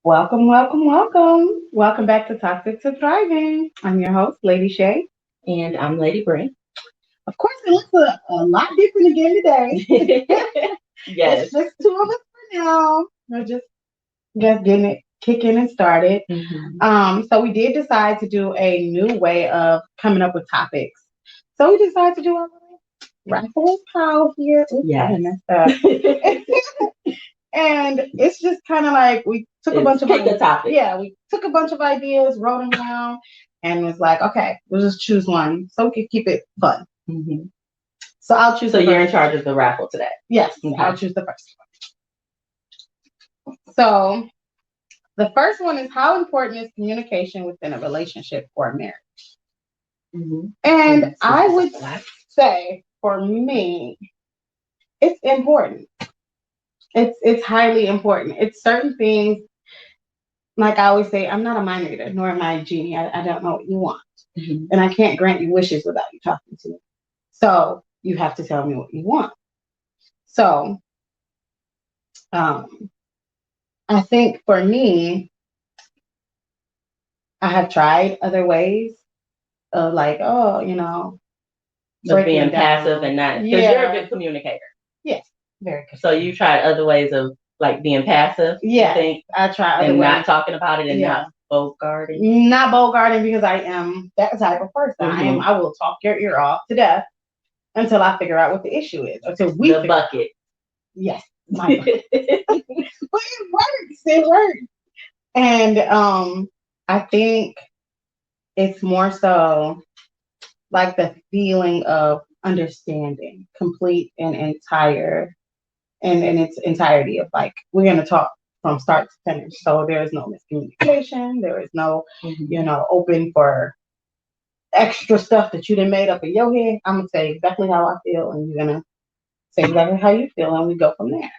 Welcome, welcome, welcome. Welcome back to Toxic to Thriving. I'm your host, Lady Shay. And I'm Lady Brent. Of course, it looks a lot different again today. Yes. It's just two of us for now. We're just getting it kicking and started. So we did decide to do a new way of coming up with topics. So we decided to do a little raffle pile here. Oops, Yes. I messed up. And it's just kind of like we took a bunch of pick a topic. Yeah, we took a bunch of ideas, wrote them down, and was like, okay, we'll just choose one so we can keep it fun. So I'll choose. So you're in charge of the raffle today. Yes, I'll choose the first one. So the first one is, how important is communication within a relationship or a marriage? And I would say, for me, it's important. It's highly important. It's certain things. Like I always say, I'm not a mind reader, nor am I a genie. I don't know what you want. And I can't grant you wishes without you talking to me. So you have to tell me what you want. So I think for me, I have tried other ways of like, of being passive and not, because you're a good communicator. Yes, very good. So you tried other ways of like being passive. Yeah, I tried and not talking about it and not bogarting. Not bogarting, because I am that type of person. I will talk your ear off to death until I figure out what the issue is. Until we the bucket. Yes, my bucket. But it works. And I think it's more so like the feeling of understanding, complete and entire, and in its entirety of like, we're going to talk from start to finish. So there is no miscommunication. There is no, open for extra stuff that you done made up in your head. I'm going to say exactly how I feel, and you're going to say exactly how you feel, and we go from there.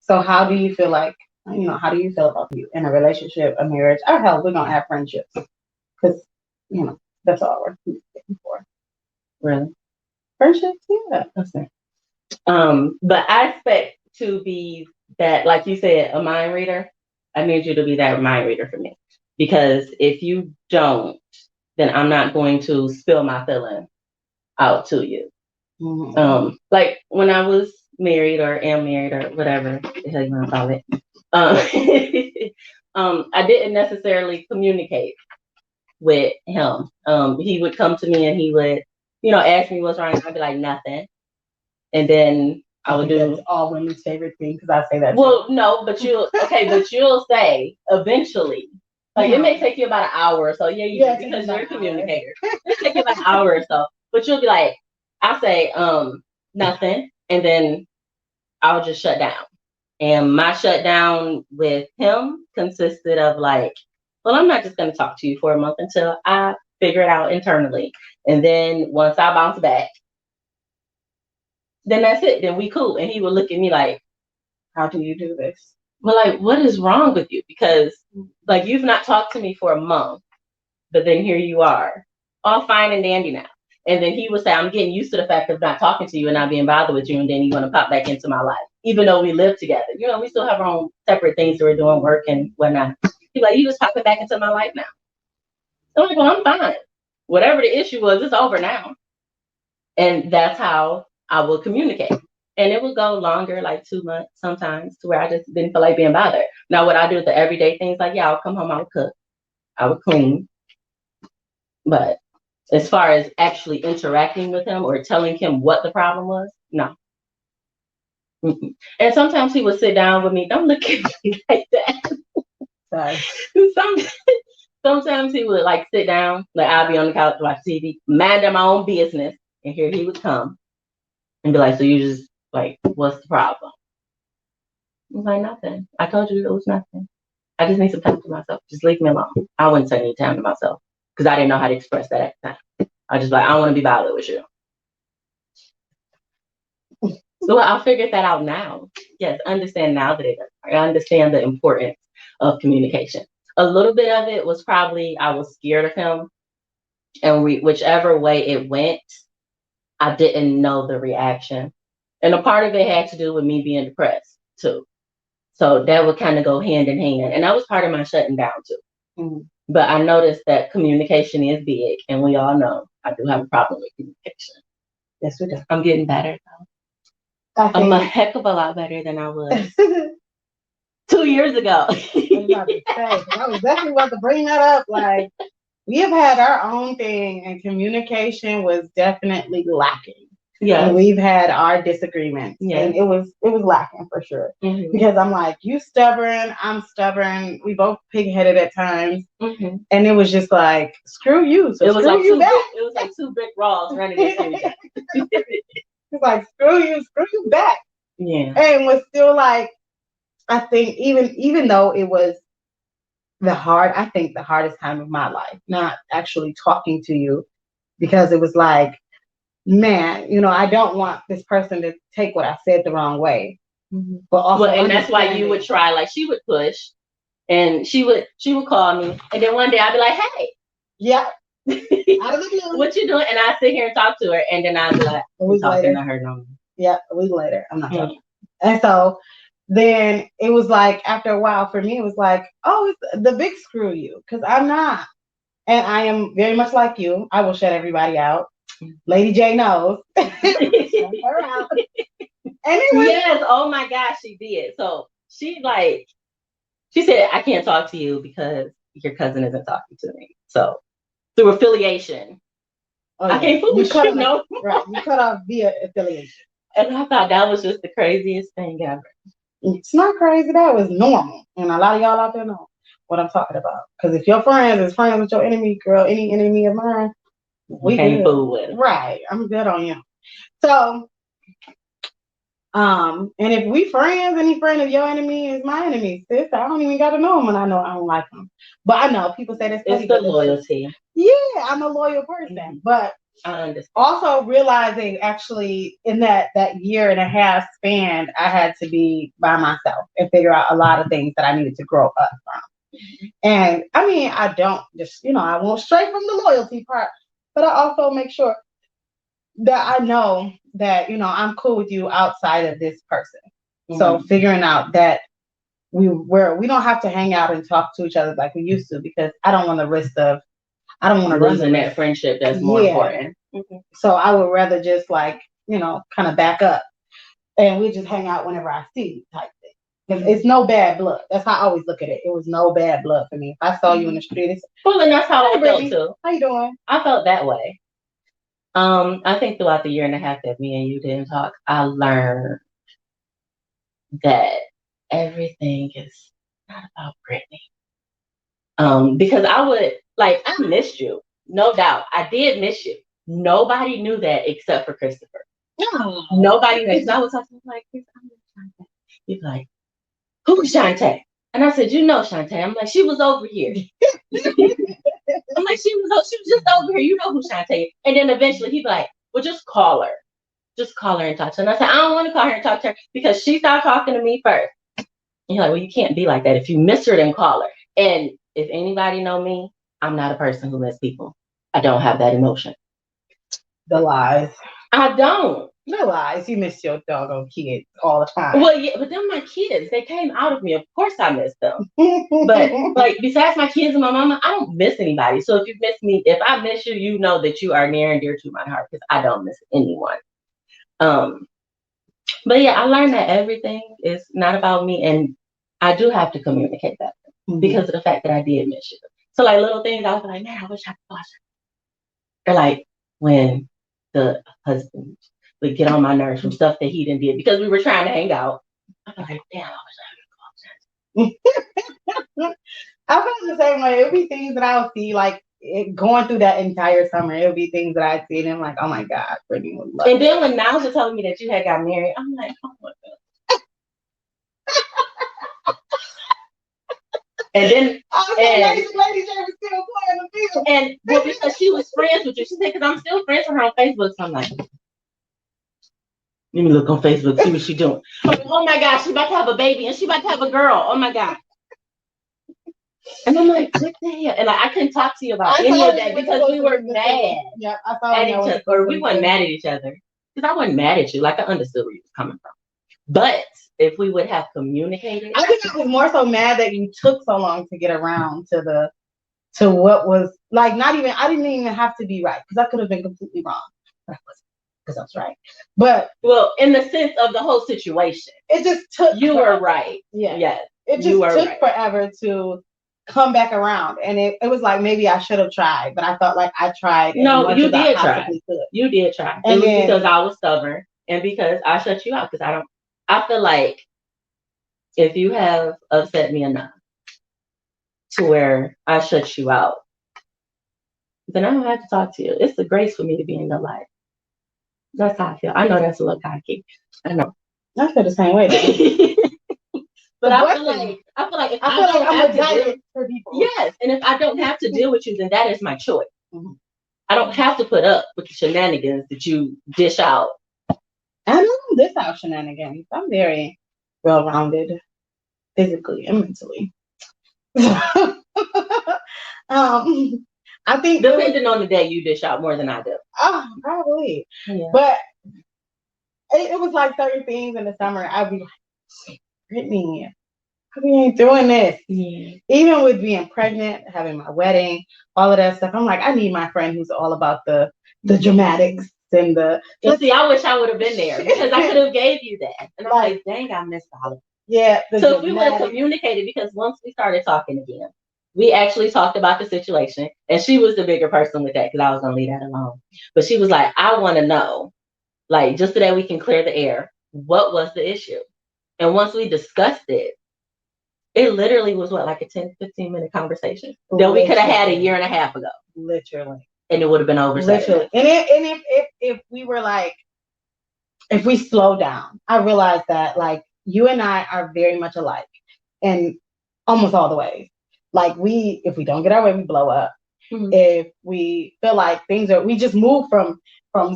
So how do you feel like, how do you feel about you in a relationship, a marriage, or hell, we're going to have friendships? Because, that's all we're looking for. Really? Friendships? Yeah. That's it. But I expect to be that, like you said, a mind reader. I need you to be that mind reader for me. Because if you don't, then I'm not going to spill my feelings out to you. Like when I was married or am married or whatever the hell you want to call it, I didn't necessarily communicate with him. He would come to me and he would, ask me what's wrong. I'd be like, nothing. And then I would do. That's all women's favorite thing, because I say that. Well, no, but you'll say eventually. Like, it may take you about an hour or so. Yeah, because you're a communicator. It take you about an hour or so. But you'll be like, I'll say, nothing. And then I'll just shut down. And my shutdown with him consisted of like, well, I'm not just going to talk to you for a month until I figure it out internally. And then once I bounce back, then that's it. Then we cool. And he would look at me like, how do you do this? Well, like, what is wrong with you? Because like, you've not talked to me for a month, but then here you are, all fine and dandy now. And then he would say, I'm getting used to the fact of not talking to you and not being bothered with you. And then you want to pop back into my life, even though we live together. We still have our own separate things that we're doing, work and whatnot. He's like, you just popping back into my life now. I'm like, well, I'm fine. Whatever the issue was, it's over now. And that's how I will communicate. And it would go longer, like 2 months sometimes, to where I just didn't feel like being bothered. Now, what I do with the everyday things, like, yeah, I'll come home, I would cook, I would clean. But as far as actually interacting with him or telling him what the problem was, no. And sometimes he would sit down with me. Don't look at me like that. Sorry. Sometimes he would like sit down, like I'll be on the couch watch TV, minding my own business, and here he would come and be like, so you just like, what's the problem? I was like, nothing. I told you it was nothing. I just need some time to myself. Just leave me alone. I wouldn't say any time to myself because I didn't know how to express that at the time. I just like, I don't want to be bothered with you. So I figured that out now. Yes, understand now that I understand the importance of communication. A little bit of it was probably I was scared of him, and whichever way it went, I didn't know the reaction. And a part of it had to do with me being depressed too. So that would kind of go hand in hand. And that was part of my shutting down too. Mhm. But I noticed that communication is big. And we all know I do have a problem with communication. Yes, we do. I'm getting better though. I'm a heck of a lot better than I was 2 years ago. I was definitely about to bring that up. Like, we have had our own thing, and communication was definitely lacking. Yeah, and we've had our disagreements, and it was lacking for sure. Mm-hmm. Because I'm like, you stubborn, I'm stubborn. We both pig-headed at times, mm-hmm. and it was just like, screw you. So it was like it was like two brick walls running into each other. It's like, screw you back. Yeah, and was still like, I think even though it was the hardest time of my life, not actually talking to you, because it was like, man, I don't want this person to take what I said the wrong way. Mm-hmm. But also, and that's why you would try, like, she would push, and she would call me, and then one day I'd be like, hey, yeah, out of the blue, what you doing? And I sit here and talk to her, and then I'd be like, a week later, to her no. Yeah, a week later, I'm not talking. And so then it was like, after a while, for me, it was like, oh, it's the big screw you, because I'm not, and I am very much like you. I will shut everybody out. Lady J knows. Her out. Anyway. Yes, oh my gosh, she did. So she said, I can't talk to you because your cousin isn't talking to me. So through affiliation. Oh, yeah. I can't fool with you, no. Right, you cut off via affiliation. And I thought that was just the craziest thing ever. It's not crazy, that was normal. And a lot of y'all out there know what I'm talking about. Because if your friend is friends with your enemy, girl, any enemy of mine, we can't fool with it. Right. I'm good on you. So, and if we friends, any friend of your enemy is my enemy, sis. I don't even got to know him when I know I don't like him. But I know people say that's it's the loyalty. Yeah, I'm a loyal person. Mm-hmm. But I understand. Also realizing, actually, in that year and a half span, I had to be by myself and figure out a lot of things that I needed to grow up from. Mm-hmm. And I mean, I don't just, I won't stray from the loyalty part. But I also make sure that I know that, I'm cool with you outside of this person. Mm-hmm. So figuring out that we don't have to hang out and talk to each other like we used to, because I don't want the risk of, I don't want to losing that friendship. That's more important. Mm-hmm. So I would rather just kind of back up, and we just hang out whenever I see you type thing. Because it's no bad blood. That's how I always look at it. It was no bad blood for me. If I saw you in the street, it's, well, and that's how I felt too. How you doing? I felt that way. I think throughout the year and a half that me and you didn't talk, I learned that everything is not about Brittany. Because I missed you, no doubt. I did miss you. Nobody knew that except for Christopher. No. Nobody knew. I was talking like, I'm Shantae. He's like, who's Shantae? And I said, Shantae. I'm like, she was over here. I'm like, she was just over here. You know who Shantae is. And then eventually he'd be like, well, just call her. Just call her and talk to her. And I said, I don't want to call her and talk to her because she started talking to me first. And he's like, well, you can't be like that. If you miss her, then call her. And if anybody know me, I'm not a person who miss people. I don't have that emotion. The lies. I don't. No lies. You miss your doggone kids all the time. Well, yeah, but they're my kids. They came out of me. Of course I miss them. But besides my kids and my mama, I don't miss anybody. So if I miss you, you know that you are near and dear to my heart, because I don't miss anyone. But yeah, I learned that everything is not about me, and I do have to communicate that because of the fact that I did miss you. So little things, I was like, man, I wish I could watch it. Or when the husband would get on my nerves from stuff that he did because we were trying to hang out. I was like, damn, I wish I could go. I feel the same way. It would be things that I would see going through that entire summer. It would be things that I'd see and I'm like, oh my God, Brittany would love it. And then when Niles was telling me that you had got married, I'm like, oh my God. And then Lady J was still playing the field. And because she was friends with you, she said, because I'm still friends with her on Facebook. So I'm like, let me look on Facebook, see what she's doing. Oh my gosh, she's about to have a baby and she's about to have a girl. Oh my God. And I'm like, what the hell? And I couldn't talk to you about any of that because we were mad at each other. Or we weren't mad at each other. Because I wasn't mad at you. I understood where you was coming from. But if we would have communicated. I think I was more so mad that you took so long to get around to what was like not even I didn't even have to be right because I could have been completely wrong. But I wasn't because I was right. But well, in the sense of the whole situation, it just took you were right. Yeah. Yes. It just took forever to come back around. And it was like maybe I should have tried, but I felt like I tried. No, you did try. Could. You did try. And it was because I was stubborn and because I shut you out because I feel like if you have upset me enough to where I shut you out, then I don't have to talk to you. It's a grace for me to be in your life. That's how I feel. I know that's a little cocky. I know. I feel the same way. But I feel like if I'm a giant for people. Yes, and if I don't have to deal with you, then that is my choice. Mm-hmm. I don't have to put up with the shenanigans that you dish out. I don't dish out shenanigans. I'm very well-rounded, physically and mentally. I think depending on the day, you dish out more than I do. Oh, probably. Yeah. But it was like certain things in the summer. I'd be like, Brittany, we ain't doing this. Yeah. Even with being pregnant, having my wedding, all of that stuff, I'm like, I need my friend who's all about the dramatics and the. Well, see, I wish I would have been there because I could have gave you that, and I'm like, dang, I missed all of it. Yeah. So if we would have communicated, because once we started talking again, we actually talked about the situation, and she was the bigger person with that because I was gonna leave that alone. But she was like, I want to know, like, just so that we can clear the air, what was the issue? And once we discussed it, it literally was like a 10, 15-minute conversation that we could have had a year and a half ago. Literally. And it would have been over. Literally. And if we were like, if we slow down, I realized that like you and I are very much alike in almost all the ways. Like if we don't get our way, we blow up. Mm-hmm. If we feel like we just move from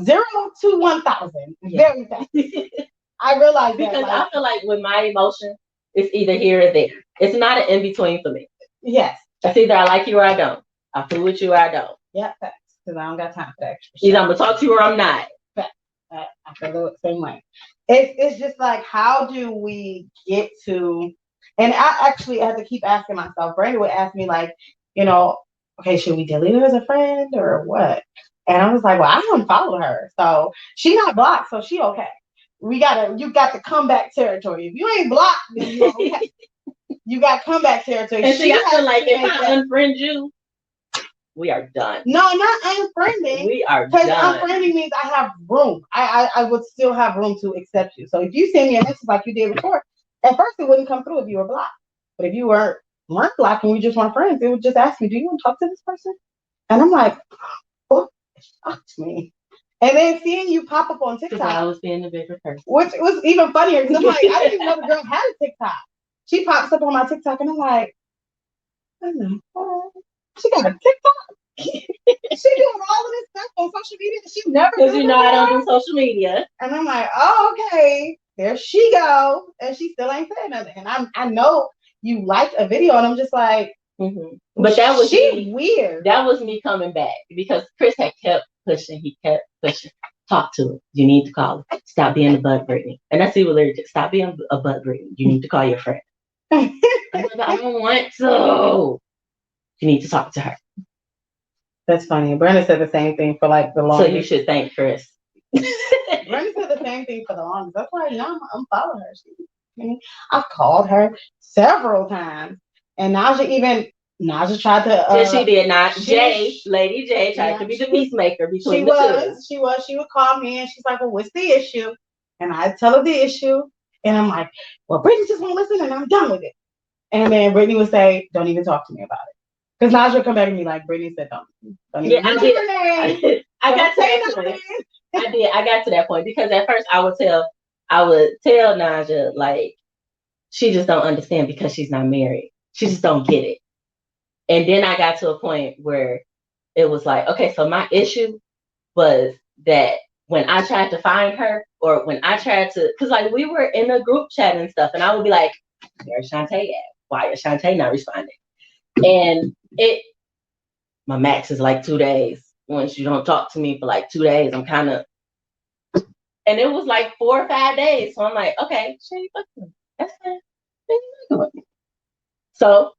0 to 1,000 very fast. I realize because that, I feel like with my emotions, it's either here or there. It's not an in between for me. Yes, it's either I like you or I don't. I fool with you or I don't. Yeah, facts. Because I don't got time for that. Either I'm gonna talk to you or I'm not. Facts. I feel the same way. It's just like, how do we get to? And I actually had to keep asking myself. Brandon would ask me like, okay, should we delete her as a friend or what? And I was like, well, I don't follow her, so she not blocked, so she okay. You got to comeback territory. If you ain't blocked, then you okay. You got comeback territory. And see, I feel like if I unfriend you, we are done. No, not unfriending. We are done. Because unfriending means I have room. I would still have room to accept you. So if you send me a message like you did before, at first it wouldn't come through if you were blocked. But if you weren't blocked and we just weren't friends, it would just ask me, do you want to talk to this person? And I'm like, oh, it shocked me. And then seeing you pop up on TikTok. I was being a bigger person. Which was even funnier because I'm like, I didn't even know the girl had a TikTok. She pops up on my TikTok and I'm like, I know. She got a TikTok. She doing all of this stuff on social media that she never did. Because I don't do social media. And I'm like, oh, okay. There she go. And she still ain't saying nothing. And I know you liked a video and I'm just like, mm-hmm. But that was weird. That was me coming back because Chris had kept pushing. He kept pushing. Talk to her. You need to call her. Stop being a butt Brittany. And that's even lyric. Stop being a butt Brittany. You need to call your friend. I don't want to. You need to talk to her. That's funny. Brenda said the same thing for like the longest. So you should thank Chris. Brenda said the same thing for the longest. That's why now I'm following her. I've called her several times, and Naja tried to. She did not. Lady J tried to be the peacemaker between the two. She would call me and she's like, "Well, what's the issue?" And I'd tell her the issue, and I'm like, "Well, Brittany just won't listen, and I'm done with it." And then Brittany would say, "Don't even talk to me about it." Because Naja would come back to me like, Brittany said, don't even I did. I got to that point. I got to that point because at first I would tell Naja like she just don't understand because she's not married. She just don't get it. And then I got to a point where it was like, okay, so my issue was that when I tried to find her or when I tried to, because like we were in a group chat and stuff, and I would be like, where's Shantae at? Why is Shantae not responding? And my max is like 2 days. Once you don't talk to me for like 2 days, I'm kind of And it was like 4 or 5 days. So I'm like, okay, she ain't fucking with me. That's fine. She ain't fucking with me. So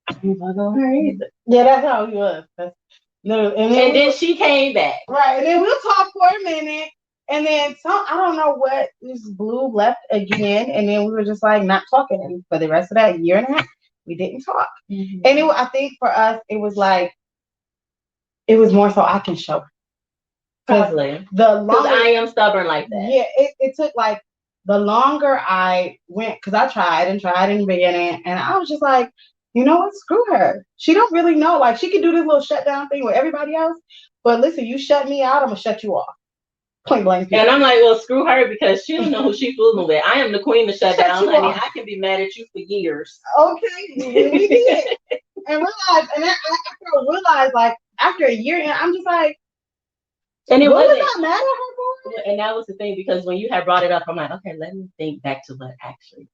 I ain't fucking with her either. Yeah, that's how he was. That's literally, And then she came back. right, and then we'll talk for a minute, and then I don't know what, this blue left again, and then we were just like not talking, and for the rest of that year and a half, we didn't talk. Mm-hmm. And I think for us, it was like, it was more so I can show her. Probably. Because I am stubborn like that. Yeah, it took like, the longer I went, because I tried in the beginning, and I was just like, you know what, screw her. She don't really know. Like, she could do this little shutdown thing with everybody else, but listen, you shut me out, I'm gonna shut you off. Point blank. And I'm like, well, screw her, because she don't know who she fooling with. I am the queen of shutdown, honey. I can be mad at you for years. Okay, we did. And realize, and I realized, like, after a year, and I'm just like, and it what wasn't, was I mad at her for? And that was the thing, because when you had brought it up, I'm like, okay, let me think back to what actually.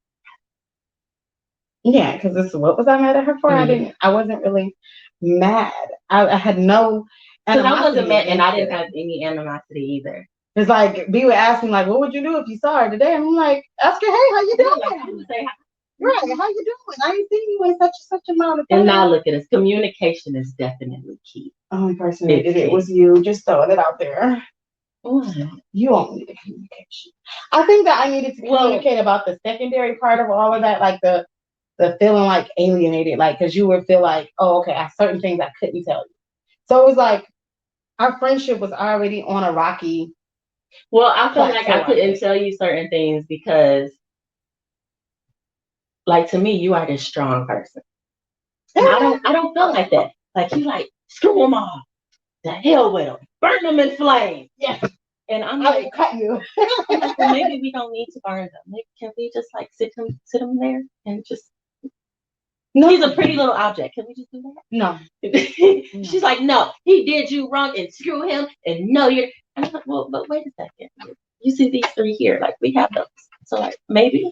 Yeah, because this is what was I mad at her for? Mm-hmm. I wasn't really mad. I had no. Because I wasn't mad, and I didn't have any animosity either. It's like, B would ask me, like, what would you do if you saw her today? And I'm like, ask her, hey, how you doing? Like, I would say, right, how you doing? I ain't seen you in such amount of time. And now look at us. Communication is definitely key. The only person who did it was you, just throwing it out there. What? You don't need the communication. I think that I needed to communicate about the secondary part of all of that, like the feeling like alienated, like, because you would feel like, oh, okay, I certain things I couldn't tell you. So it was like, our friendship was already on a rocky. Well, I felt like I couldn't tell you certain things because, like, to me, you are this strong person. And I don't feel like that. Like, you like, screw them all. The hell with them. Burn them in flames. Yes. And I'm like, cut you. well, maybe we don't need to burn them. Maybe, can we just like sit them there and just. No. He's a pretty little object. Can we just do that? No. She's like, no, he did you wrong, and screw him, and no, you're. And I'm like, well, but wait a second. You see these 3 here, like, we have those. So, like, maybe.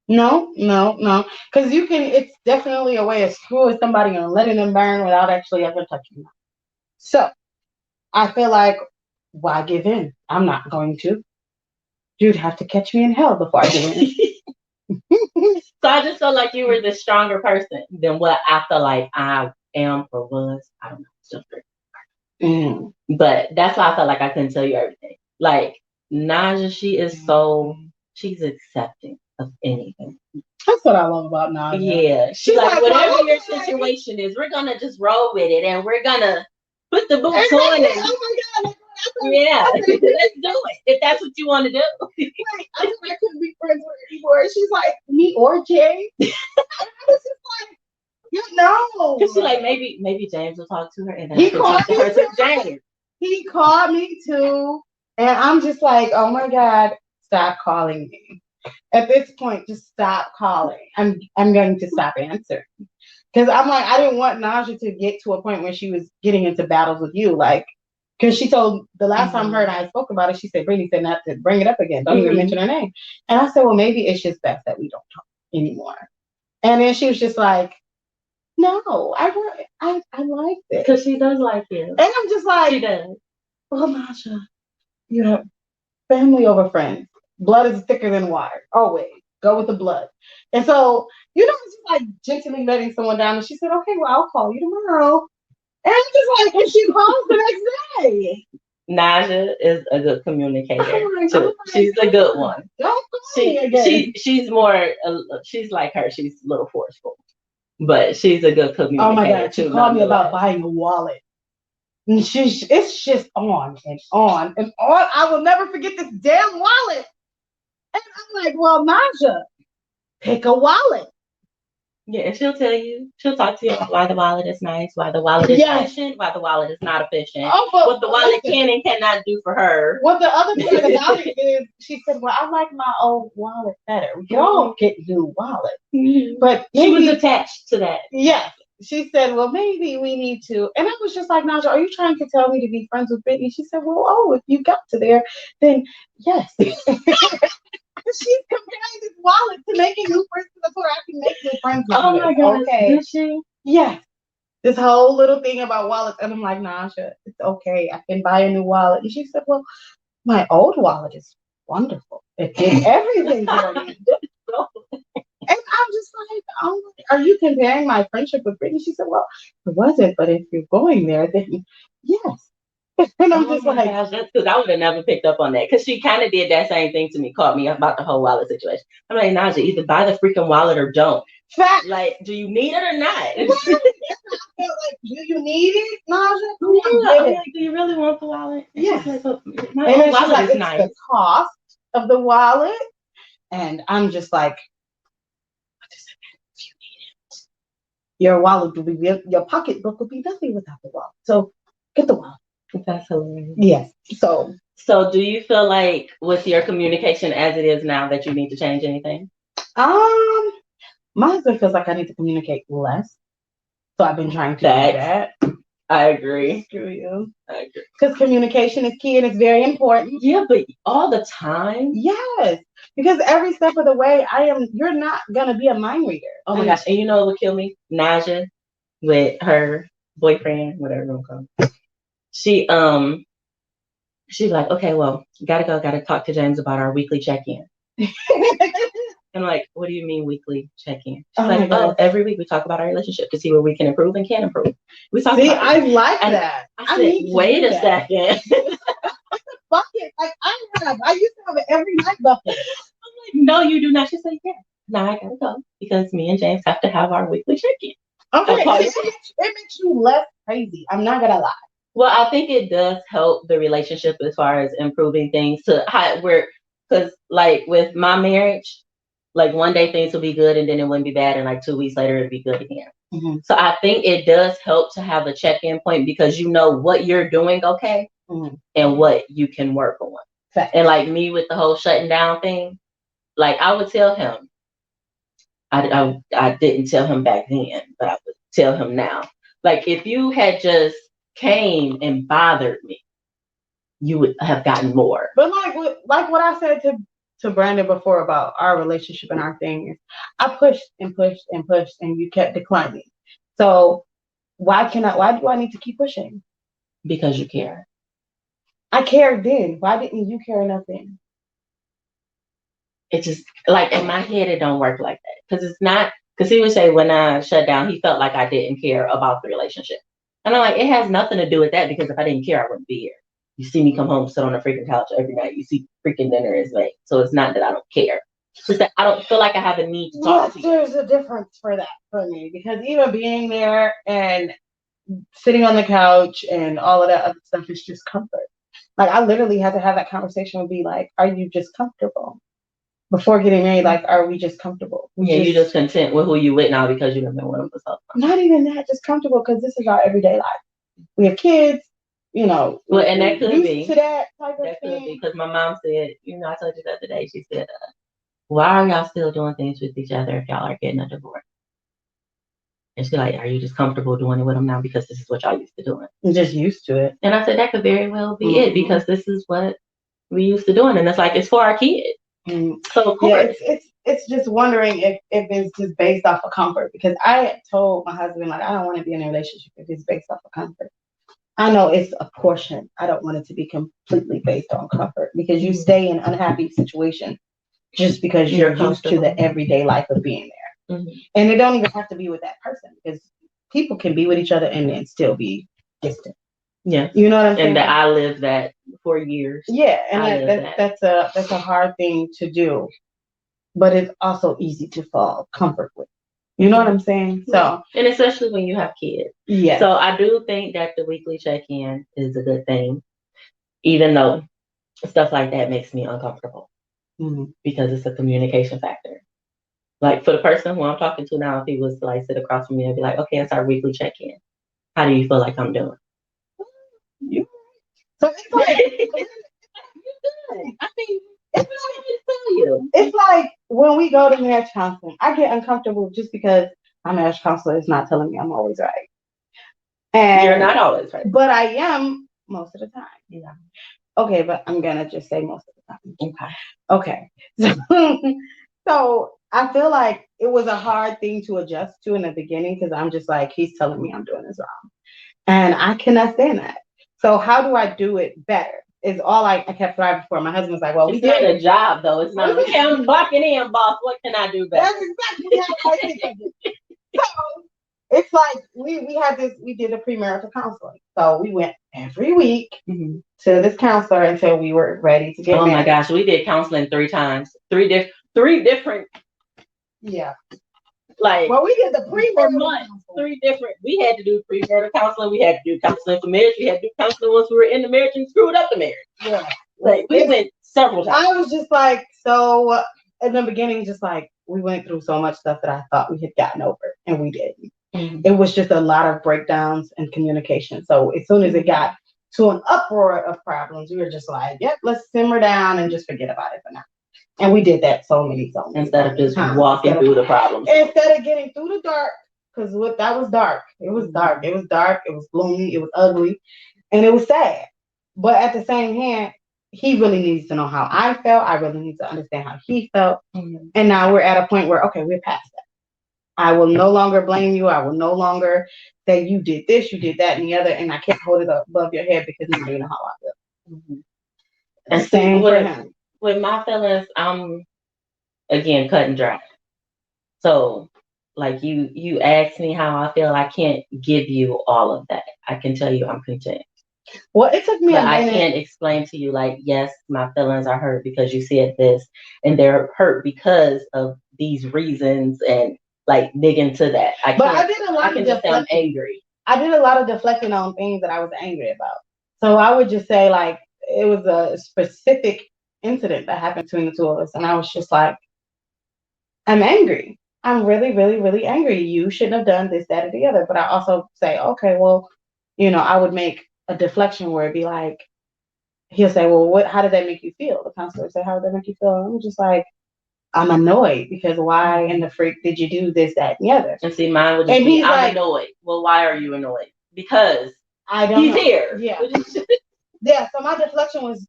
No. Because you can, it's definitely a way of screwing somebody and letting them burn without actually ever touching them. So, I feel like, why give in? I'm not going to. You'd have to catch me in hell before I give in. So I just felt like you were the stronger person than what I feel like I am or was. I don't know. But that's why I felt like I couldn't tell you everything. Like, Naja, she's accepting of anything. That's what I love about Naja. Yeah. She's like, whatever your situation is, we're going to just roll with it, and we're going to put the boots on. And, oh my God. Yeah, let's do it. If that's what you want to do. Like, I couldn't be friends with her anymore. She's like, me or Jay? I was just like, you know. Because she's like, maybe James will talk to her, and then he called me to James. He called me too, and I'm just like, oh my God, stop calling me. At this point, just stop calling. I'm going to stop answering. Because I'm like, I didn't want Naja to get to a point where she was getting into battles with you, like. Because she told, the last time her and I spoke about it, she said, Brittany said not to bring it up again. Don't even mention her name. And I said, well, maybe it's just best that we don't talk anymore. And then she was just like, no, I like this. Because she does like you. And I'm just like, she does. Well, Naja, you know, family over friends. Blood is thicker than water. Always. Go with the blood. And so, you know, it's just like gently letting someone down. And she said, okay, well, I'll call you tomorrow. And I'm just like, and she calls the next day. Naja is a good communicator. Oh too. She's a good one. Don't call me again. She's more, she's like her. She's a little forceful. But she's a good communicator. Oh my God, she called me about buying a wallet. And it's just on and on and on. I will never forget this damn wallet. And I'm like, well, Naja, pick a wallet. Yeah, and she'll tell you, she'll talk to you about why the wallet is nice, why the wallet is efficient, why the wallet is not efficient, what the wallet can and cannot do for her. Well, the other part about it is, she said, well, I like my old wallet better. We can all get new wallets. Mm-hmm. But she was attached to that. Yes. She said, well, maybe we need to. And I was just like, Naja, are you trying to tell me to be friends with Brittany? She said, well, if you got to there, then yes. She's comparing this wallet to making new friends so I can make new friends with Oh my God. Okay. Did she? Yes. This whole little thing about wallets. And I'm like, Naja, it's okay. I can buy a new wallet. And she said, well, my old wallet is wonderful. It did everything for me. And I'm just like, oh, are you comparing my friendship with Brittany? She said, well, it wasn't, but if you're going there, then yes. And I'm just like, gosh, that's because I would have never picked up on that. Because she kind of did that same thing to me, caught me about the whole wallet situation. I'm like, Naja, either buy the freaking wallet or don't. fact. Like, do you need it or not? I felt like, do you need it, Naja? I'm like, do you really want the wallet? Yes. Like, My and wallet like, is it's nice. The cost of the wallet. And I'm just like, if you need it, your wallet will be, your pocketbook will be nothing without the wallet. So get the wallet. That's hilarious. Yes. So do you feel like with your communication as it is now that you need to change anything? My husband feels like I need to communicate less. So I've been trying to do that. I agree. Screw you. I agree. Because communication is key and it's very important. Yeah, but all the time? Yes. Because every step of the way, you're not gonna be a mind reader. Oh my gosh. And you know what would kill me? Naja with her boyfriend, whatever I'm calling. She's like, okay, well, gotta talk to James about our weekly check-in. I'm like, what do you mean weekly check-in? She's like, every week we talk about our relationship to see where we can improve and can't improve. We talk about I like that. I said, wait a second. Bucket, like I used to have it every night bucket. I'm like, no, you do not. She said, yeah. Now I gotta go because me and James have to have our weekly check-in. Okay, it makes you less crazy. I'm not gonna lie. Well, I think it does help the relationship as far as improving things to because like with my marriage, like one day things will be good and then it wouldn't be bad, and like 2 weeks later it'd be good again. Mm-hmm. So I think it does help to have a check-in point because you know what you're doing okay and what you can work on. Fact. And like me with the whole shutting down thing, like I would tell him. I didn't tell him back then, but I would tell him now. Like if you had just came and bothered me, you would have gotten more. But like what I said to Brandon before about our relationship and our thing is, I pushed and pushed and pushed, and you kept declining. So why do I need to keep pushing? Because you care. I cared then. Why didn't you care enough then? It's just like in my head, it don't work like that because it's not. Because he would say when I shut down, he felt like I didn't care about the relationship, and I'm like, it has nothing to do with that because if I didn't care, I wouldn't be here. You see me come home, sit on a freaking couch every night. You see freaking dinner is made, so it's not that I don't care. It's just that I don't feel like I have a need to talk to you. There's a difference for that for me because even being there and sitting on the couch and all of that other stuff is just comfort. Like I literally had to have that conversation and be like, "Are you just comfortable?" Before getting married, like, are we just comfortable? You're just content with who you with now because you have been with them for so long. Not even that, just comfortable because this is our everyday life. We have kids, you know. Well, and that could be to that type of thing. Could be because my mom said, I told you the other day. She said, "Why are y'all still doing things with each other if y'all are getting a divorce?" And she's like, "Are you just comfortable doing it with them now because this is what y'all used to doing?" I'm just used to it. And I said that could very well be it because this is what we used to doing, and it's like it's for our kids. So of course. Yeah, it's just wondering if it's just based off of comfort because I told my husband like I don't want to be in a relationship if it's based off of comfort. I know it's a portion. I don't want it to be completely based on comfort because you stay in unhappy situations just because you're used to the everyday life of being there. And it don't even have to be with that person because people can be with each other and then still be distant. Yeah, you know what I'm saying. And that I lived that for years. Yeah, and that's a hard thing to do, but it's also easy to fall comfort with. You know what I'm saying? So, and especially when you have kids. Yeah. So I do think that the weekly check-in is a good thing, even though stuff like that makes me uncomfortable because it's a communication factor. Like for the person who I'm talking to now, if he was to like sit across from me and be like, "Okay, it's our weekly check-in. How do you feel like I'm doing?" So it's like, I mean, it's like when we go to marriage counseling, I get uncomfortable just because my marriage counselor is not telling me I'm always right. And you're not always right, but I am most of the time. Yeah. Okay, but I'm gonna just say most of the time. Okay. So I feel like it was a hard thing to adjust to in the beginning because I'm just like, he's telling me I'm doing this wrong, and I cannot stand that. So how do I do it better? is all I kept thriving for. My husband was like, well, we It's not did a job though. It's not. Okay, I'm clocking in, boss. What can I do better? That's exactly how I think of it. So it's like we did a premarital counseling. So we went every week Mm-hmm. to this counselor until we were ready to get married. Oh my gosh, we did counseling 3 times. Three different. Yeah. Like, well, we did the premarital months. 3 different. We had to do premarital counseling. We had to do counseling for marriage. We had to do counseling once we were in the marriage and screwed up the marriage. Yeah. Like we went several times. I was just like, so in the beginning, just like we went through so much stuff that I thought we had gotten over, and we didn't. Mm-hmm. It was just a lot of breakdowns in communication. So as soon as it got to an uproar of problems, we were just like, yep, let's simmer down and just forget about it for now. And we did that so many instead of just walking through the problems. Instead of getting through the dark, because that was dark. It was dark. It was dark. It was gloomy. It was ugly. And it was sad. But at the same hand, he really needs to know how I felt. I really need to understand how he felt. Mm-hmm. And now we're at a point where, okay, we're past that. I will no longer blame you. I will no longer say you did this, you did that, and the other, and I can't hold it up above your head because you know how I feel. Mm-hmm. And same for him. With my feelings, I'm again cut and dry. So, like you asked me how I feel, I can't give you all of that. I can tell you I'm content. Well, it took me but I can't explain to you like, yes, my feelings are hurt because you said this, and they're hurt because of these reasons, and like dig into that. I did a lot of deflecting. I'm angry. I did a lot of deflecting on things that I was angry about. So I would just say like it was a specific incident that happened between the two of us, and I was just like, I'm angry. I'm really, really, really angry. You shouldn't have done this, that, or the other. But I also say, okay, well, I would make a deflection where it'd be like, he'll say, well, how did that make you feel? The counselor would say, how did that make you feel? I'm just like, I'm annoyed because why in the freak did you do this, that, and the other? And see, mine would just be, I'm annoyed. Well, why are you annoyed? Because he's here. Yeah. Yeah. So my deflection was,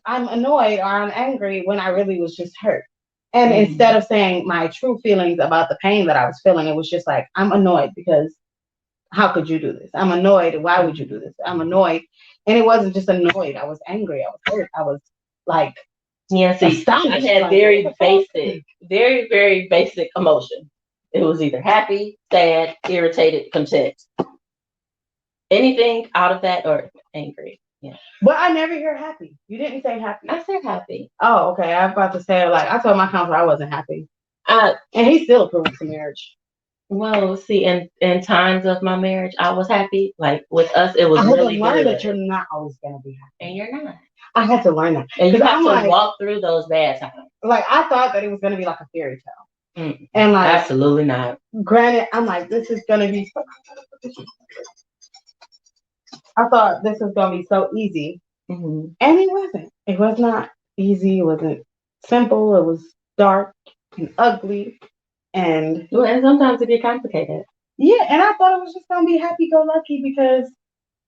I'm annoyed or I'm angry when I really was just hurt. And instead of saying my true feelings about the pain that I was feeling, it was just like, I'm annoyed because how could you do this? I'm annoyed. Why would you do this? I'm annoyed. And it wasn't just annoyed. I was angry. I was hurt. I was like, yeah, see, I had very basic, very, very basic emotion. It was either happy, sad, irritated, content. Anything out of that or angry. Yeah. But I never hear happy. You didn't say happy. I said happy. Oh, okay. I was about to say, like, I told my counselor I wasn't happy. And he still approved the marriage. Well, see, in times of my marriage, I was happy. Like with us, it was really good. That you're not always gonna be happy, and you're not. I had to learn that, and you have to walk through those bad times. Like I thought that it was gonna be like a fairy tale, and like absolutely not. Granted, I'm like, this is gonna be. I thought this was gonna be so easy, and it wasn't. It was not easy. It wasn't simple. It was dark and ugly. And sometimes it get complicated. Yeah, and I thought it was just gonna be happy-go-lucky because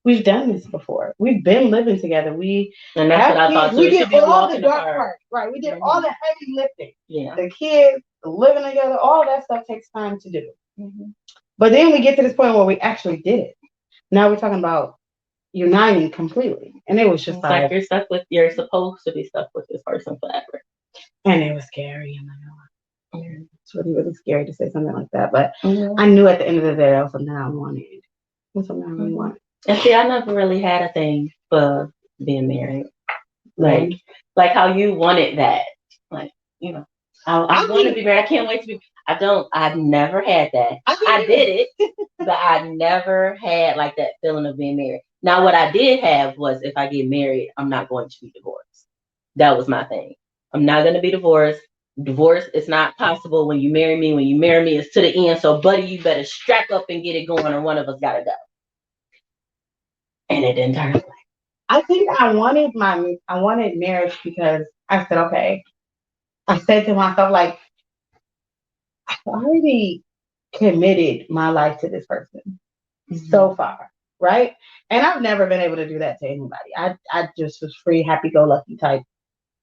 we've done this before. We've been living together. And that's what I thought. We did all the dark part, right? We did all the heavy lifting. Yeah, the kids, the living together, all that stuff takes time to do. But then we get to this point where we actually did it. Now we're talking about uniting completely, and it was just like you're supposed to be stuck with this person forever, and it was scary. It's really, really scary to say something like that, but I knew at the end of the day that was something I wanted. That's something I really wanted. And see, I never really had a thing for being married, like how you wanted that. Like I want to be married. I can't wait to be. I've never had that. I did it, but I never had like that feeling of being married. Now, what I did have was if I get married, I'm not going to be divorced. That was my thing. I'm not going to be divorced. Divorce is not possible when you marry me. When you marry me, it's to the end. So, buddy, you better strap up and get it going, or one of us gotta go. And it didn't turn out. I think I wanted marriage because I said, okay. I said to myself, like, I've already committed my life to this person so far, right? And I've never been able to do that to anybody. I just was free, happy-go-lucky type.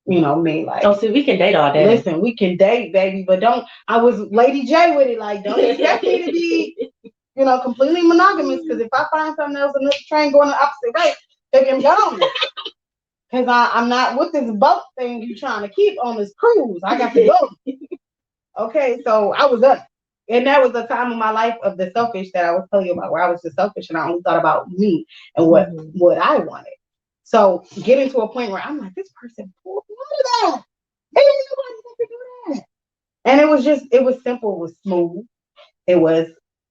Me like. Oh, see, we can date all day. Listen, we can date, baby, but I was Lady J with it. Like, don't expect me to be, completely monogamous. Because if I find something else, another train going the opposite way, baby, I'm gone. Cause I'm not with this boat thing you trying to keep on this cruise. I got to go. Okay, so I was up. And that was a time of my life of the selfish that I was telling you about, where I was just selfish and I only thought about me and what I wanted. So getting to a point where I'm like, this person pulled me out of that. Ain't nobody got to do that. And it was simple, it was smooth. It was,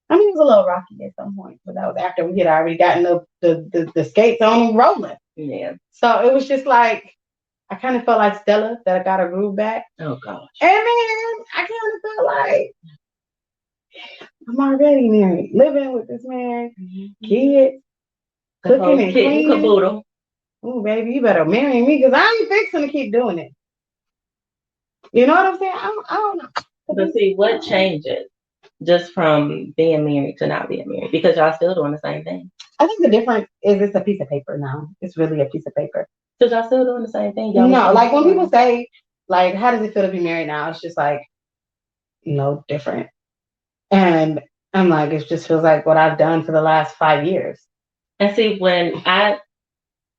I mean, it was a little rocky at some point, but that was after we had already gotten the skates on and rolling. Yeah. So it was just like, I kind of felt like Stella, that I got her groove back. Oh gosh. And then I kind of felt like I'm already married, living with this man, kids, cooking and cleaning. Caboodle. Ooh, baby, you better marry me because I ain't fixing to keep doing it. You know what I'm saying? I don't know. But see, what changes just from being married to not being married? Because y'all still doing the same thing. I think the difference is it's a piece of paper now. It's really a piece of paper. Because y'all still doing the same thing. No, like when people say, like, how does it feel to be married now? It's just like, no different. And I'm like, it just feels like what I've done for the last 5 years. And see,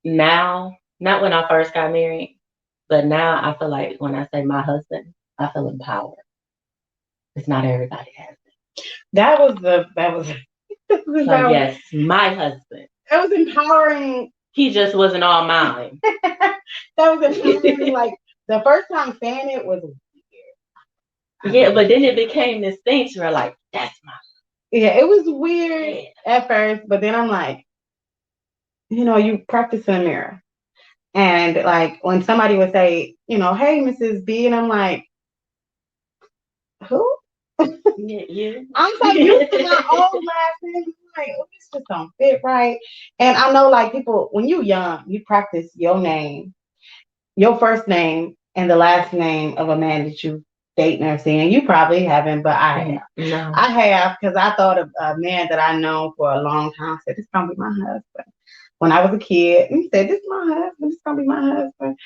now, not when I first got married, but now I feel like when I say my husband, I feel empowered. It's not everybody has it. That was like, yes, my husband. It was empowering. He just wasn't all mine. That was empowering. Like the first time saying it was weird. Yeah, but then it became this thing to where like, that's my husband. Yeah, it was weird at first, but then I'm like, you practice in the mirror. And like when somebody would say, hey, Mrs. B, and I'm like, who? You. I'm so used to my old last name. Like, this just don't fit right. And I know, like, people, when you're young, you practice your name, your first name, and the last name of a man that you dating or seeing. You probably haven't, but I have. No. I have, because I thought of a man that I known for a long time. I said, this is going to be my husband. When I was a kid, he said, this is my husband. This is going to be my husband.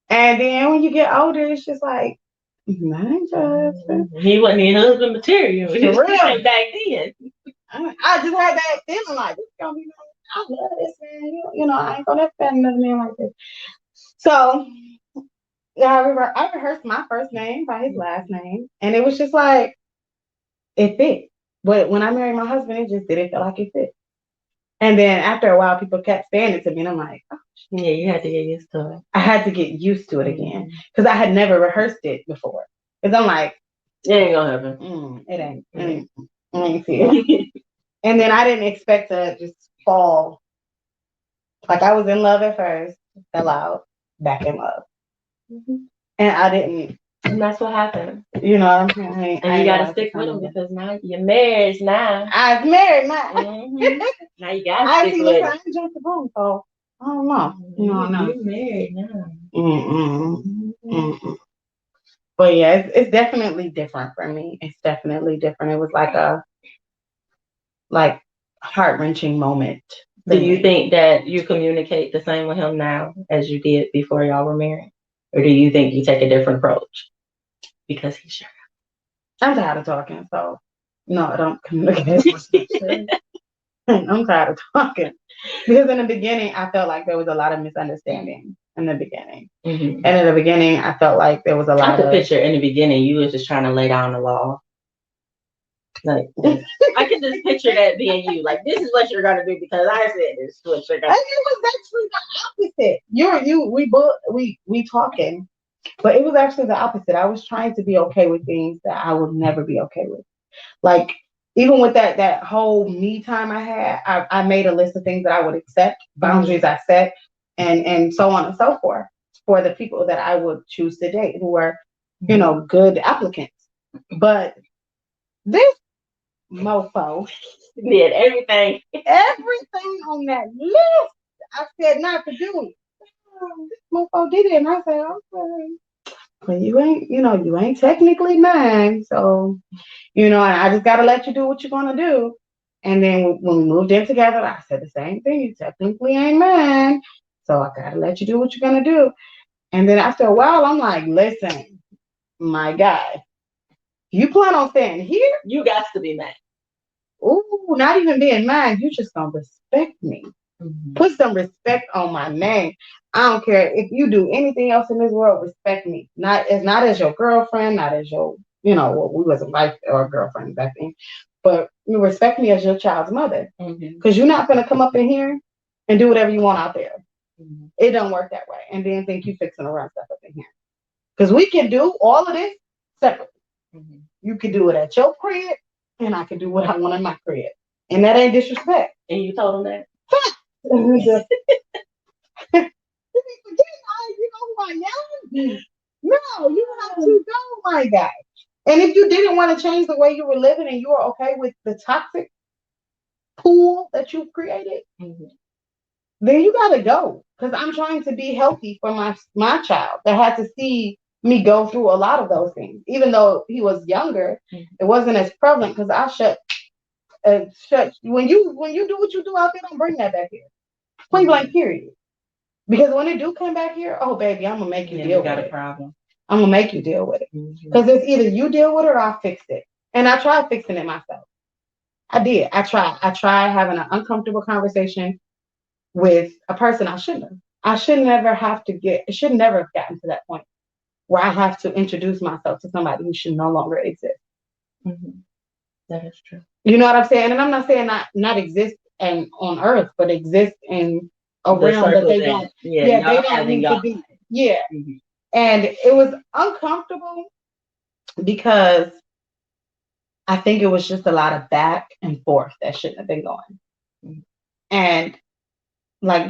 And then when you get older, it's just like, my husband. He wasn't your husband material. He was back then. I just had that feeling like, this is going to be my, I love this man. I ain't going to offend another man like this. So, I rehearsed my first name by his last name. And it was just like, it fit. But when I married my husband, it just didn't feel like it fit. And then after a while, people kept saying it to me, and I'm like, oh. Yeah, you had to get used to it. I had to get used to it again because I had never rehearsed it before. Because I'm like, it ain't gonna happen. It ain't feel. And then I didn't expect to just fall. Like I was in love at first, fell out, back in love, and I didn't. And that's what happened. You know what I'm saying? And you gotta stick with them because now you're married now. I'm married now. Now you gotta stick with it. I ain't jumped the boom, so I don't know. You're married now. But yeah, it's definitely different for me. It's definitely different. It was like a heart-wrenching moment. Do you think that you communicate the same with him now as you did before y'all were married? Or do you think you take a different approach? Because he's sure. I'm tired of talking, so no, I don't communicate. I'm tired of talking. Because in the beginning, I felt like there was a lot of misunderstanding in the beginning. And in the beginning, I felt like there was a lot of... picture in the beginning, you was just trying to lay down the law. Like, I can just picture that being you. Like, this is what you're gonna do because I said this is what you're gonna do. It was actually the opposite. We talking, but it was actually the opposite. I was trying to be okay with things that I would never be okay with. Like, even with that whole me time I had, I made a list of things that I would accept, boundaries I set, and so on and so forth for the people that I would choose to date who were, good applicants. But this mofo did everything on that list. I said not to do it. This mofo did it, and I said, okay. But you ain't technically mine, so and I just gotta let you do what you're gonna do. And then when we moved in together, I said the same thing. You technically ain't mine, so I gotta let you do what you're gonna do. And then after a while, I'm like, listen, my guy, you plan on staying here? You got to be mine. Ooh, not even being mine. You just gonna respect me. Put some respect on my name. I don't care if you do anything else in this world. Respect me. Not as your girlfriend, not as your, well, we wasn't wife or girlfriend back then, but you respect me as your child's mother. Because you're not gonna come up in here and do whatever you want out there. It don't work that way. And then think you fixing to run stuff up in here. Because we can do all of this separately. You can do it at your crib, and I can do what I want in my crib. And that ain't disrespect. And you told him that? You know who I am? No, you have to go, my guy. And if you didn't want to change the way you were living and you were okay with the toxic pool that you've created, then you gotta go. Because I'm trying to be healthy for my child that had to see me go through a lot of those things. Even though he was younger, it wasn't as prevalent because I shut when you do what you do out there, don't bring that back here. Point blank, period. Because when it do come back here, oh baby, I'm gonna make you deal with it. Problem. I'm gonna make you deal with it. Because it's either you deal with it or I fix it. And I tried fixing it myself. I did. I tried having an uncomfortable conversation with a person I shouldn't have. It should never have gotten to that point where I have to introduce myself to somebody who should no longer exist. That is true. You know what I'm saying? And I'm not saying not exist and on earth, but exist in a realm that they don't. They don't need to be. Yeah. And it was uncomfortable because I think it was just a lot of back and forth that shouldn't have been going. And like,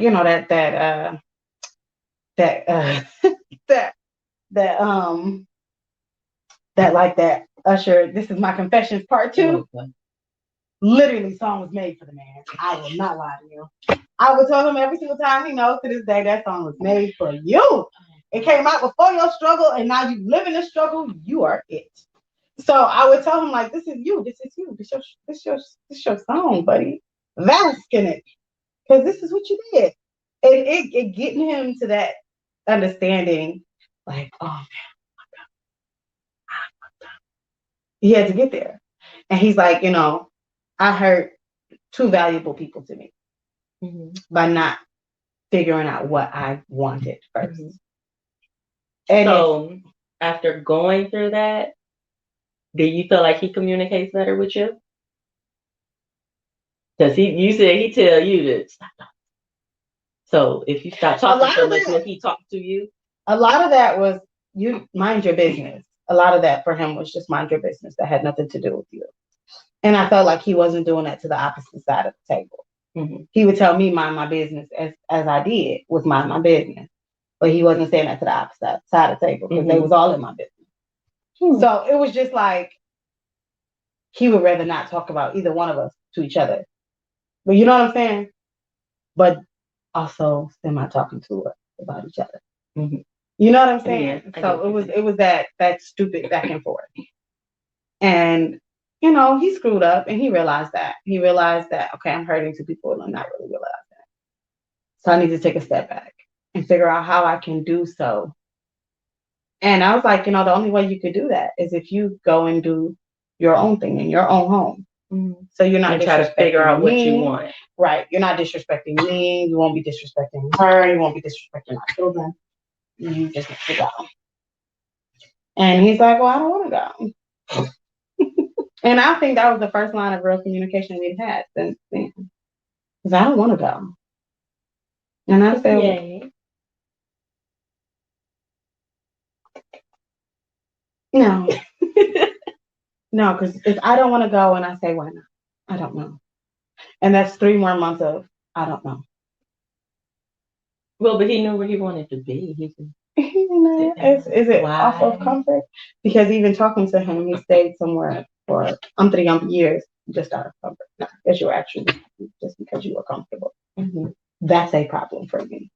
that Usher, This Is My Confessions Part 2. Literally, song was made for the man. I will not lie to you. I would tell him every single time he knows to this day that song was made for you. It came out before your struggle, and now you live in the struggle. You are it. So I would tell him like, this is you. This is you. This your song, buddy. Bask in it, because this is what you did. And it getting him to that understanding, like, oh man, he had to get there. And he's like, I hurt two valuable people to me by not figuring out what I wanted first. And so after going through that, do you feel like he communicates better with you? Because you said he tell you to stop talking. So if you stop talking so much, will he talk to you? A lot of that was you mind your business. A lot of that for him was just mind your business. That had nothing to do with you. And I felt like he wasn't doing that to the opposite side of the table. He would tell me mind my business as I did was mind my business. But he wasn't saying that to the opposite side of the table because they was all in my business. So it was just like he would rather not talk about either one of us to each other. But you know what I'm saying? But also semi talking to us about each other. You know what I'm saying? Yeah, so it was that stupid back and forth. And he screwed up and he realized that. Okay, I'm hurting two people and I'm not really realizing that. So I need to take a step back and figure out how I can do so. And I was like, the only way you could do that is if you go and do your own thing in your own home. So you're not try to figure out what you want. Right. You're not disrespecting me. You won't be disrespecting her. You won't be disrespecting my children. You just need to go. And he's like, well, I don't want to go. And I think that was the first line of real communication we've had since then. Because I don't want to go. And I said, yay. No. No, because if I don't want to go and I say, why not? I don't know. And that's 3 more months of, I don't know. Well, but he knew where he wanted to be. Is it off of comfort? Because even talking to him, he stayed somewhere for years just out of comfort. Not because you were actually just because you were comfortable. That's a problem for me.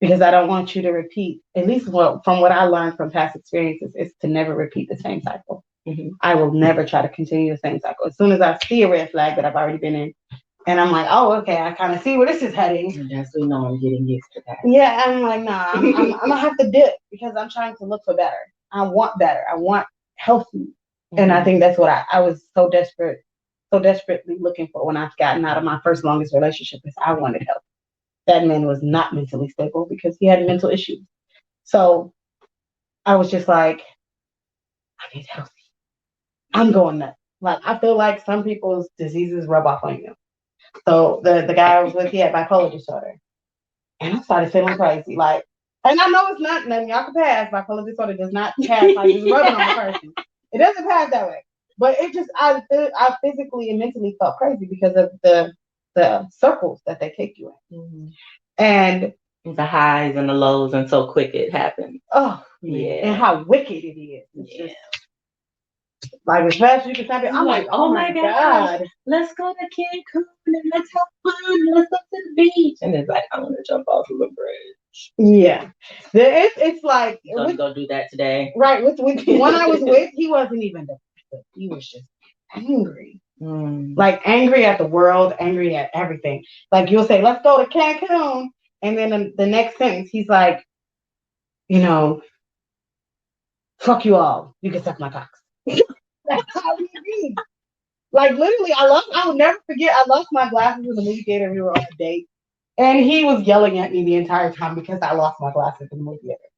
Because I don't want you to repeat, at least from what I learned from past experiences, is to never repeat the same cycle. I will never try to continue the same cycle. As soon as I see a red flag that I've already been in, and I'm like, oh, okay, I kind of see where this is heading. And that's when I'm getting used to that. Yeah, I'm like, nah, I'm gonna have to dip because I'm trying to look for better. I want better. I want healthy. And I think that's what I was so desperately looking for when I've gotten out of my first longest relationship is I wanted help. that man was not mentally stable because he had mental issues. So I was just like, I need help. I'm going nuts. Like I feel like some people's diseases rub off on you. So the guy I was with, he had bipolar disorder. And I started feeling crazy. Like, and I know it's not nothing y'all can pass. Bipolar disorder does not pass like just rubbing on a person. It doesn't pass that way. But it just I physically and mentally felt crazy because of the circles that they take you in. Mm-hmm. And the highs and the lows, and so quick it happens. Oh yeah. And how wicked it is. It's just like as fast as you can snap it. I'm like, oh my God. Let's go to Cancun and let's have fun. Let's go to the beach. And it's like, I want to jump off of a bridge. Yeah. It's like I'm gonna go do that today. Right. With the one I was with, he wasn't even depressed. He was just angry. Like angry at the world, angry at everything. Like you'll say, let's go to Cancun. And then the next sentence, he's like, fuck you all. You can suck my cocks. That's how he be. Like literally, I will never forget, I lost my glasses in the movie theater. We were on a date. And he was yelling at me the entire time because I lost my glasses in the movie theater.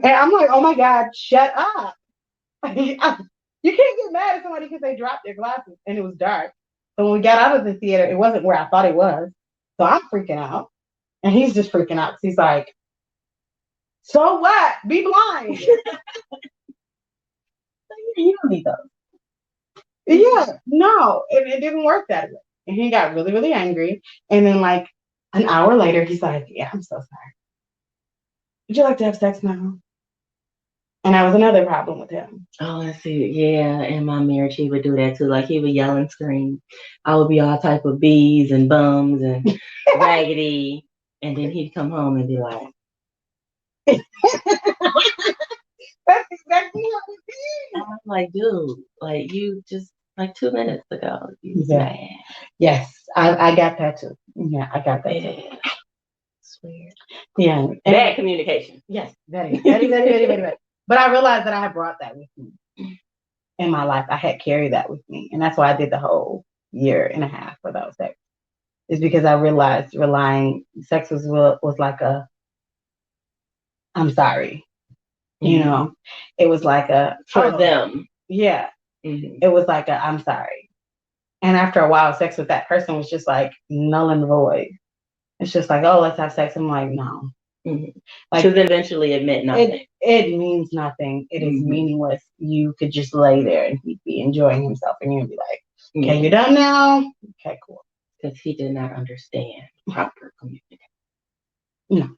And I'm like, oh my God, shut up. You can't get mad at somebody because they dropped their glasses and it was dark. So when we got out of the theater, it wasn't where I thought it was. So I'm freaking out. And he's just freaking out. He's like, so what? Be blind. You don't need those. Yeah, no, it didn't work that way. And he got really, really angry. And then like an hour later, he's like, yeah, I'm so sorry. Would you like to have sex now? And that was another problem with him. Oh, I see. Yeah, in my marriage, he would do that too. Like he would yell and scream. I would be all type of bees and bums and raggedy. And then he'd come home and be like, that's exactly how it is. I'm like, dude, like you just like 2 minutes ago. You was mad. Yes, I got that too. Yeah, I got that too. It's weird. Yeah. Bad communication. Yes, very, very, very, very, very, very. But I realized that I had brought that with me in my life. I had carried that with me. And that's why I did the whole 1.5 years without sex. It's because I realized sex was like a, I'm sorry. Mm-hmm. It was like a, for them. Yeah. Mm-hmm. It was like a, I'm sorry. And after a while, sex with that person was just like null and void. It's just like, oh, let's have sex. I'm like, no. Mm-hmm. Like, to eventually admit nothing. It means nothing. It is meaningless. You could just lay there and he'd be enjoying himself and you'd be like, okay, you're done now? Okay, cool. Because he did not understand proper communication. No,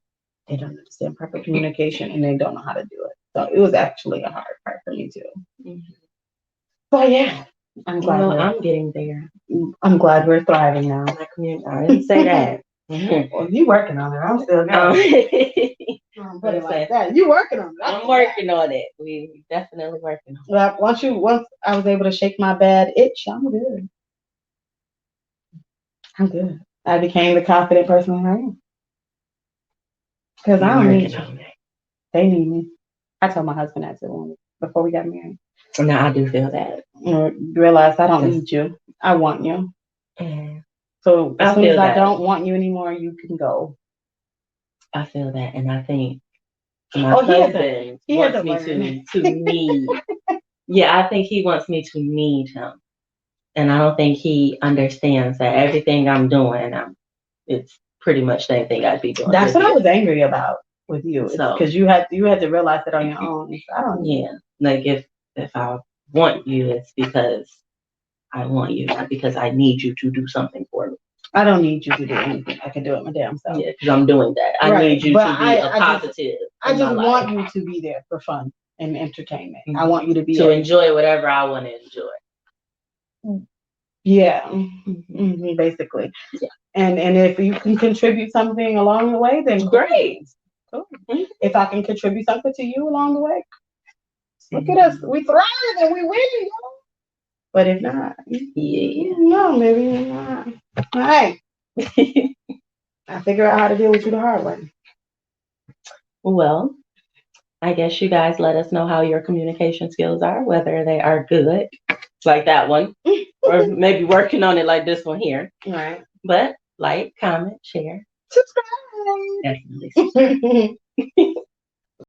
they don't understand proper communication and they don't know how to do it. So it was actually a hard part for me too. Mm-hmm. But yeah, I'm glad I'm getting there. I'm glad we're thriving now. I didn't say that. Well, you working on it. I'm still going. Put it like that. You working on it. I'm working on it. We definitely working on it. Well, once I was able to shake my bad itch, I'm good. I'm good. I became the confident person I am. Because I don't need you. They need me. I told my husband that too before we got married. Now I do feel that. Realize I don't need you. I want you. Mm. So as soon as I don't want you anymore, you can go. I feel that, and I think my husband wants me to need. Yeah, I think he wants me to need him, and I don't think he understands that everything I'm doing, it's pretty much the same thing I'd be doing. That's what I was angry about with you, because you had to realize it on your own. I don't. Yeah, like if I want you, it's because I want you, not because I need you to do something for me. I don't need you to do anything. I can do it my damn self. Yeah, because I'm doing that. I need you to be a positive. I just want you to be there for fun and entertainment. Mm-hmm. I want you to be to enjoy whatever I want to enjoy. Yeah, mm-hmm, basically. Yeah. And if you can contribute something along the way, then great. Cool. Mm-hmm. If I can contribute something to you along the way, look at us. We thrive and we win, y'all. But if not, no, maybe not. All right. I figure out how to deal with you the hard way. Well, I guess you guys let us know how your communication skills are, whether they are good, like that one, or maybe working on it like this one here. Right. But like, comment, share, Subscribe. Definitely.